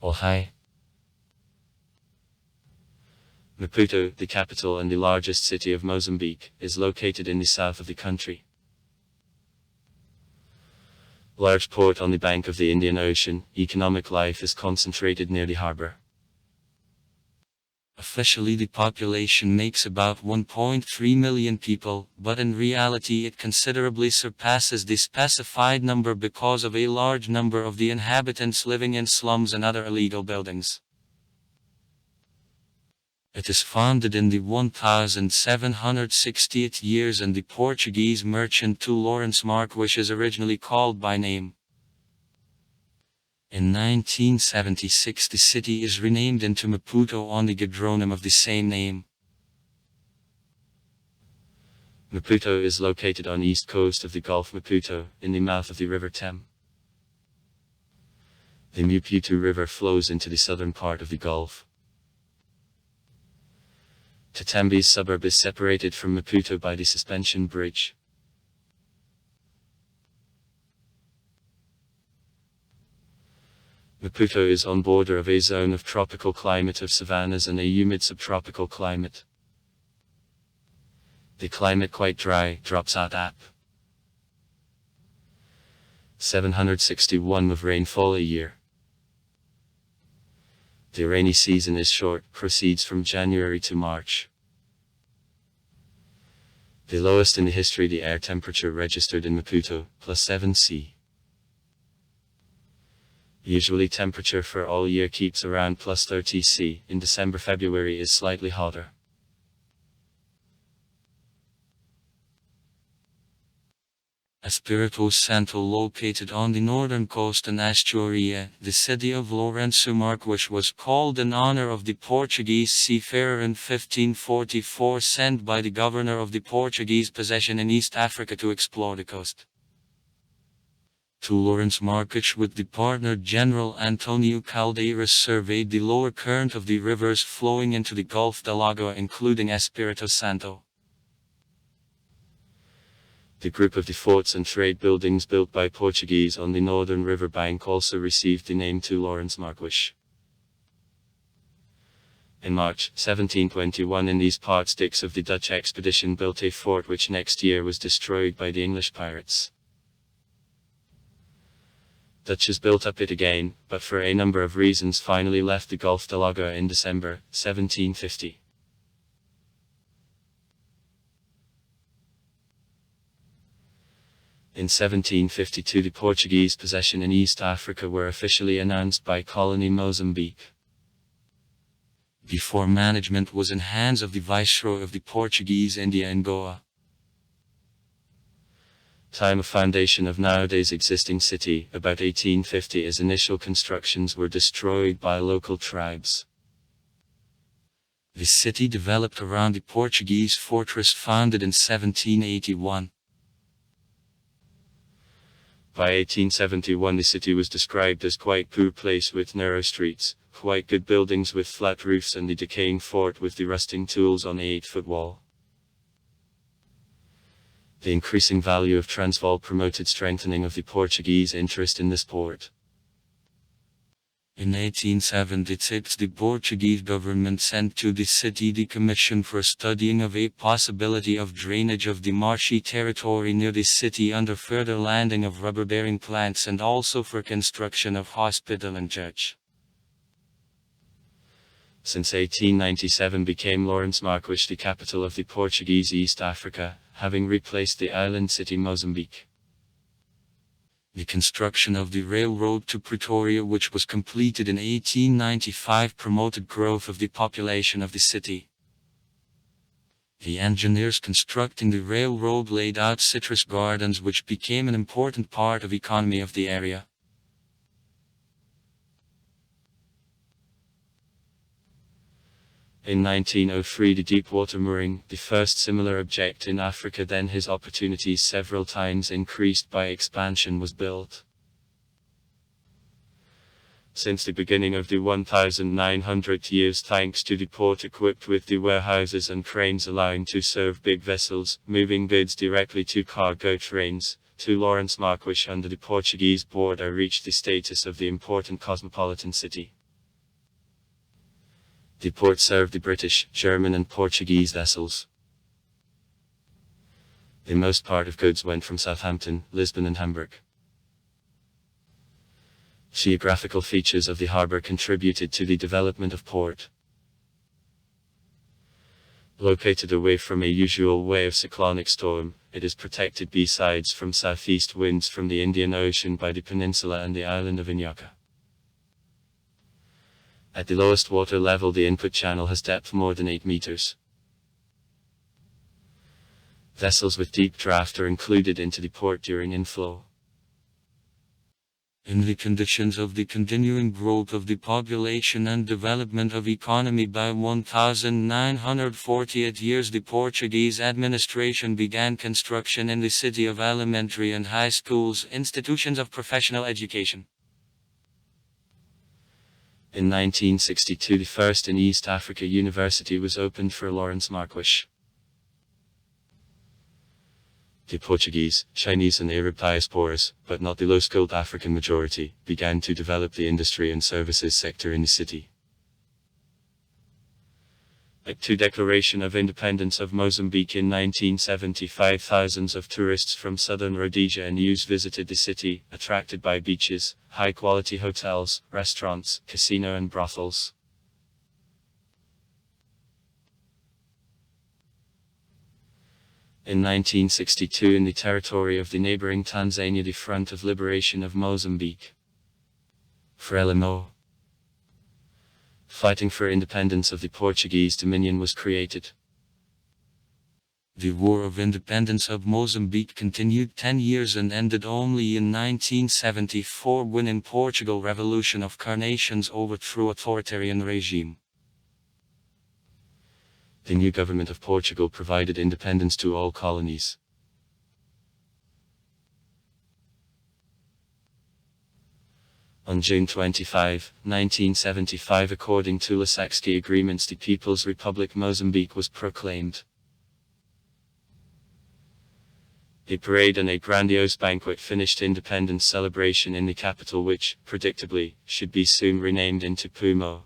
or high. Maputo, the capital and the largest city of Mozambique, is located in the south of the country. Large port on the bank of the Indian Ocean, economic life is concentrated near the harbor. Officially the population makes about 1.3 million people, but in reality it considerably surpasses the specified number because of a large number of the inhabitants living in slums and other illegal buildings. It is founded in the 1760th years and the Portuguese merchant Lawrence Marques is originally called by name. In 1976 the city is renamed into Maputo on the gadronym of the same name. Maputo is located on east coast of the Gulf Maputo, in the mouth of the River Tem. The Maputo River flows into the southern part of the Gulf. Tatambi's suburb is separated from Maputo by the suspension bridge. Maputo is on border of a zone of tropical climate of savannas and a humid subtropical climate. The climate quite dry, drops out at 761 of rainfall a year. The rainy season is short, proceeds from January to March. The lowest in the history the air temperature registered in Maputo, +7 C. Usually temperature for all year keeps around +30 C, in December-February is slightly hotter. Espírito Santo located on the northern coast in Astúria, the city of Lourenço Marques was called in honor of the Portuguese seafarer in 1544 sent by the governor of the Portuguese possession in East Africa to explore the coast. Lawrence Marques with the partner General Antonio Caldeiras surveyed the lower current of the rivers flowing into the Gulf da Lagoa including Espírito Santo. The group of the forts and trade buildings built by Portuguese on the northern river bank also received the name Lawrence Marques. In March 1721 in these parts Dix of the Dutch expedition built a fort which next year was destroyed by the English pirates. Dutchess built up it again, but for a number of reasons finally left the Gulf da Lagoa in December 1750. In 1752 the Portuguese possession in East Africa were officially announced by colony Mozambique. Before management was in hands of the Viceroy of the Portuguese India in Goa. Time of foundation of nowadays existing city, about 1850 as initial constructions were destroyed by local tribes. The city developed around the Portuguese fortress founded in 1781. By 1871 the city was described as quite poor place with narrow streets, quite good buildings with flat roofs and the decaying fort with the rusting tools on the 8-foot wall. The increasing value of Transvaal promoted strengthening of the Portuguese interest in this port. In 1876 the Portuguese government sent to the city the commission for studying of a possibility of drainage of the marshy territory near the city under further landing of rubber-bearing plants and also for construction of hospital and church. Since 1897 became Lourenço Marques the capital of the Portuguese East Africa, having replaced the island city Mozambique. The construction of the railroad to Pretoria which was completed in 1895 promoted growth of the population of the city. The engineers constructing the railroad laid out citrus gardens which became an important part of the economy of the area. In 1903 the deepwater mooring, the first similar object in Africa then his opportunities several times increased by expansion was built. Since the beginning of the 1900 years thanks to the port equipped with the warehouses and cranes allowing to serve big vessels, moving goods directly to cargo trains, Lourenço Marques under the Portuguese border reached the status of the important cosmopolitan city. The port served the British, German and Portuguese vessels. The most part of goods went from Southampton, Lisbon and Hamburg. Geographical features of the harbour contributed to the development of port. Located away from a usual way of cyclonic storm, it is protected besides from southeast winds from the Indian Ocean by the peninsula and the island of Inyaka. At the lowest water level, the input channel has depth more than 8 meters. Vessels with deep draft are included into the port during inflow. In the conditions of the continuing growth of the population and development of economy by 1948 years, the Portuguese administration began construction in the city of elementary and high schools, institutions of professional education. In 1962, the first in East Africa university was opened for Lawrence Marquis. The Portuguese, Chinese and Arab diasporas, but not the low-skilled African majority, began to develop the industry and services sector in the city. At the Declaration of Independence of Mozambique in 1975, thousands of tourists from southern Rhodesia and News visited the city, attracted by beaches, high-quality hotels, restaurants, casino and brothels. In 1962, in the territory of the neighboring Tanzania, the Front of Liberation of Mozambique, Frelimo, fighting for independence of the Portuguese dominion, was created. The War of Independence of Mozambique continued 10 years and ended only in 1974 when in Portugal Revolution of Carnations overthrew authoritarian regime. The new government of Portugal provided independence to all colonies. On June 25, 1975, according to Lusaka agreements, the People's Republic Mozambique was proclaimed. A parade and a grandiose banquet finished independence celebration in the capital, which, predictably, should be soon renamed into Pumo,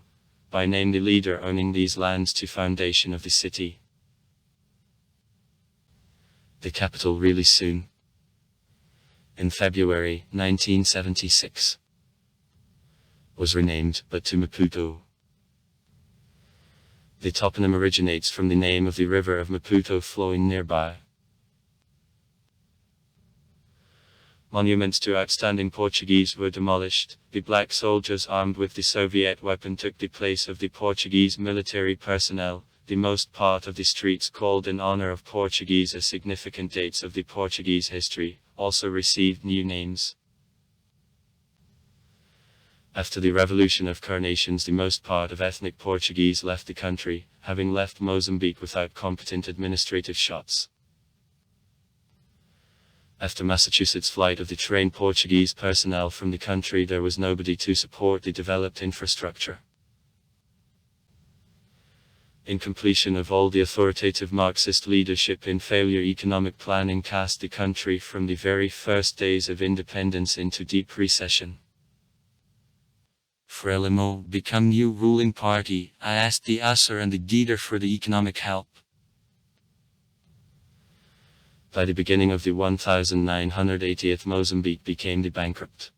by name the leader owning these lands to foundation of the city. The capital really soon. In February 1976. Was renamed, but to Maputo. The toponym originates from the name of the river of Maputo flowing nearby. Monuments to outstanding Portuguese were demolished. The black soldiers armed with the Soviet weapon took the place of the Portuguese military personnel. The most part of the streets called in honor of Portuguese as significant dates of the Portuguese history also received new names. After the Revolution of Carnations, the most part of ethnic Portuguese left the country, having left Mozambique without competent administrative shots. After Massachusetts' flight of the trained Portuguese personnel from the country, there was nobody to support the developed infrastructure. Incompletion of all the authoritative Marxist leadership in failure economic planning cast the country from the very first days of independence into deep recession. Frelimo become new ruling party. I asked the Usser and the Dieter for the economic help. By the beginning of the 1980th, Mozambique became the bankrupt.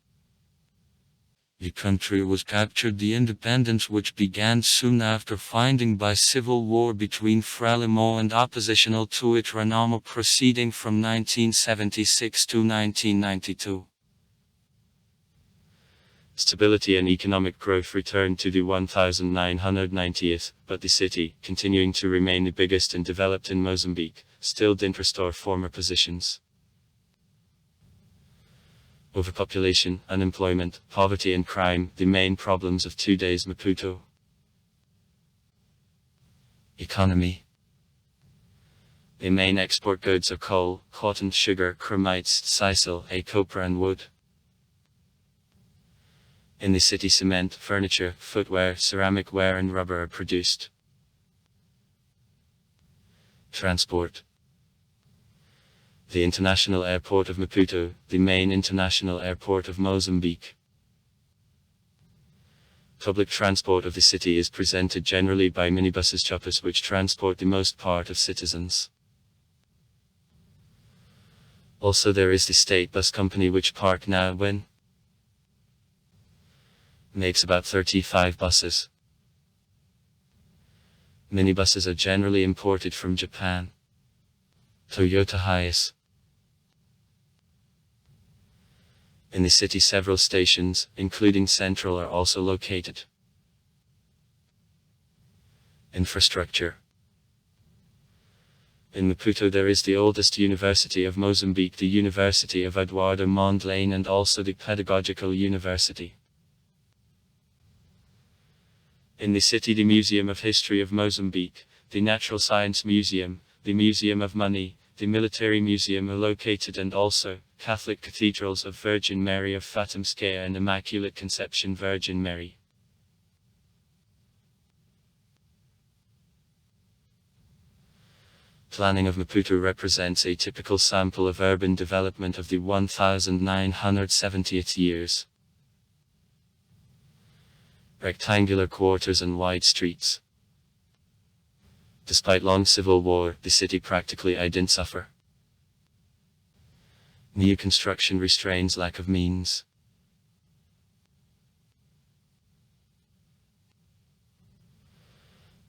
The country was captured. The independence, which began soon after finding by civil war between Frelimo and oppositional to it Renamo, proceeding from 1976 to 1992. Stability and economic growth returned to the 1990th, but the city, continuing to remain the biggest and developed in Mozambique, still didn't restore former positions. Overpopulation, unemployment, poverty and crime, the main problems of today's Maputo. Economy. The main export goods are coal, cotton, sugar, chromites, sisal, copra and wood. In the city, cement, furniture, footwear, ceramic ware and rubber are produced. Transport. The International Airport of Maputo, the main international airport of Mozambique. Public transport of the city is presented generally by minibuses choppers which transport the most part of citizens. Also there is the state bus company which park now when makes about 35 buses. Minibuses are generally imported from Japan. Toyota Hiace. In the city several stations, including Central, are also located. Infrastructure. In Maputo there is the oldest university of Mozambique, the University of Eduardo Mondlane, and also the Pedagogical University. In the city the Museum of History of Mozambique, the Natural Science Museum, the Museum of Money, the Military Museum are located, and also Catholic cathedrals of Virgin Mary of Fatimskaya and Immaculate Conception Virgin Mary. Planning of Maputo represents a typical sample of urban development of the 1970th years. Rectangular quarters and wide streets. Despite long civil war, the city practically didn't suffer. New construction restrains lack of means.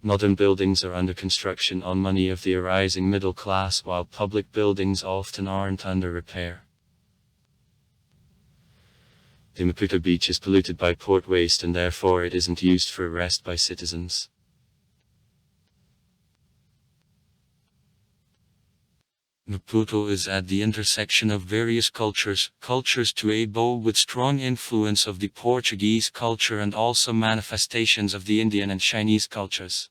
Modern buildings are under construction on money of the arising middle class, while public buildings often aren't under repair. The Maputo beach is polluted by port waste and therefore it isn't used for rest by citizens. Maputo is at the intersection of various cultures to a bow with strong influence of the Portuguese culture and also manifestations of the Indian and Chinese cultures.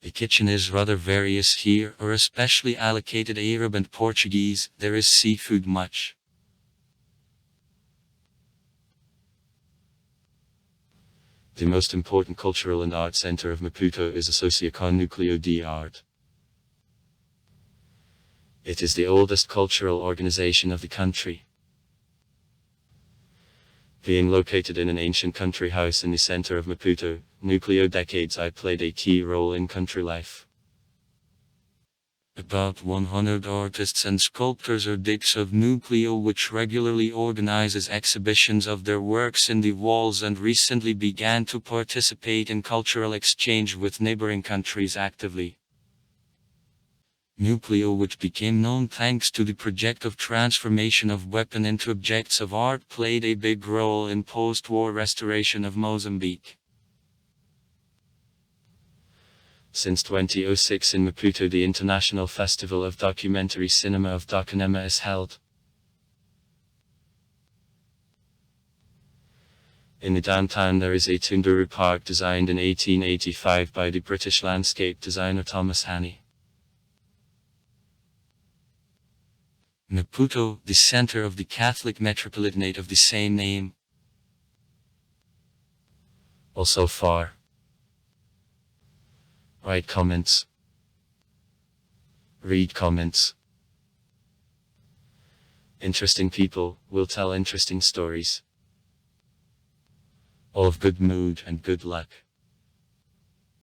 The kitchen is rather various here, or especially allocated Arab and Portuguese. There is seafood much. The most important cultural and art center of Maputo is Associação Núcleo de Arte. It is the oldest cultural organization of the country. Being located in an ancient country house in the center of Maputo, Núcleo decades played a key role in country life. About 100 artists and sculptors are digs of Núcleo, which regularly organizes exhibitions of their works in the walls and recently began to participate in cultural exchange with neighboring countries actively. Núcleo, which became known thanks to the project of transformation of weapon into objects of art, played a big role in post-war restoration of Mozambique. Since 2006 in Maputo the International Festival of Documentary Cinema of Docinema is held. In the downtown there is a Tunduru Park designed in 1885 by the British landscape designer Thomas Hannay. Maputo, the center of the Catholic Metropolitanate of the same name. Also far. Write comments. Read comments. Interesting people will tell interesting stories. All of good mood and good luck.